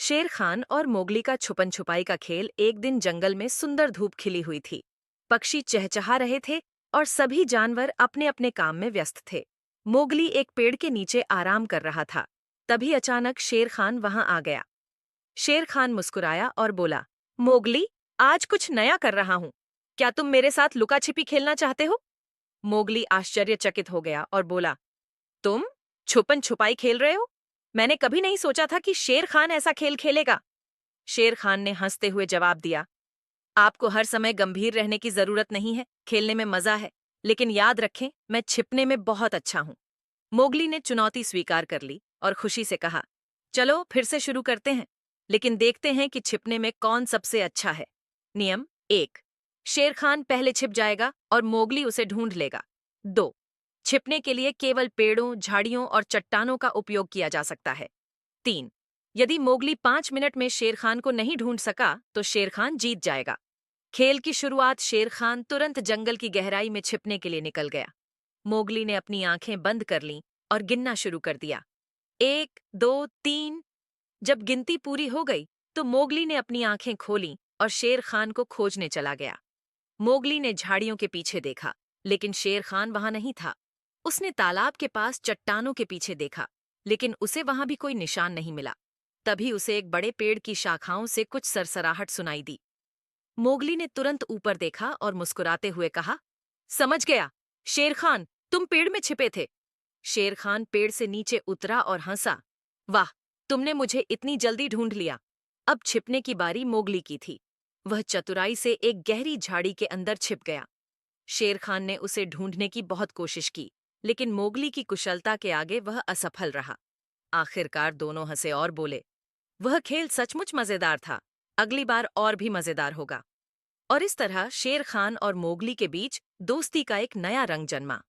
शेर खान और मोगली का छुपन छुपाई का खेल एक दिन जंगल में सुंदर धूप खिली हुई थी। पक्षी चहचहा रहे थे और सभी जानवर अपने अपने काम में व्यस्त थे। मोगली एक पेड़ के नीचे आराम कर रहा था। तभी अचानक शेर खान वहां आ गया। शेर खान मुस्कुराया और बोला, मोगली, आज कुछ नया कर रहा हूं। क्या तुम मेरे साथ लुका छिपी खेलना चाहते हो? मोगली आश्चर्यचकित हो गया और बोला, तुम छुपन छुपाई खेल रहे हो? मैंने कभी नहीं सोचा था कि शेर खान ऐसा खेल खेलेगा। शेर खान ने हंसते हुए जवाब दिया, आपको हर समय गंभीर रहने की जरूरत नहीं है, खेलने में मजा है। लेकिन याद रखें, मैं छिपने में बहुत अच्छा हूं। मोगली ने चुनौती स्वीकार कर ली और खुशी से कहा, चलो फिर से शुरू करते हैं, लेकिन देखते हैं कि छिपने में कौन सबसे अच्छा है। नियम 1, शेर खान पहले छिप जाएगा और मोगली उसे ढूंढ लेगा। 2, छिपने के लिए केवल पेड़ों, झाड़ियों और चट्टानों का उपयोग किया जा सकता है। 3, यदि मोगली 5 मिनट में शेर खान को नहीं ढूंढ सका तो शेर खान जीत जाएगा। खेल की शुरुआत शेर खान तुरंत जंगल की गहराई में छिपने के लिए निकल गया। मोगली ने अपनी आंखें बंद कर लीं और गिनना शुरू कर दिया। 1, 2, 3। जब गिनती पूरी हो गई तो मोगली ने अपनी आंखें खोलीं और शेर खान को खोजने चला गया। मोगली ने झाड़ियों के पीछे देखा, लेकिन शेर खान वहां नहीं था। उसने तालाब के पास चट्टानों के पीछे देखा, लेकिन उसे वहां भी कोई निशान नहीं मिला। तभी उसे एक बड़े पेड़ की शाखाओं से कुछ सरसराहट सुनाई दी। मोगली ने तुरंत ऊपर देखा और मुस्कुराते हुए कहा, समझ गया, शेर खान, तुम पेड़ में छिपे थे। शेर खान पेड़ से नीचे उतरा और हंसा, वाह, तुमने मुझे इतनी जल्दी ढूंढ लिया। अब छिपने की बारी मोगली की थी। वह चतुराई से एक गहरी झाड़ी के अंदर छिप गया। शेर खान ने उसे ढूंढने की बहुत कोशिश की, लेकिन मोगली की कुशलता के आगे वह असफल रहा। आखिरकार दोनों हंसे और बोले, वह खेल सचमुच मजेदार था। अगली बार और भी मजेदार होगा। और इस तरह शेर खान और मोगली के बीच दोस्ती का एक नया रंग जन्मा।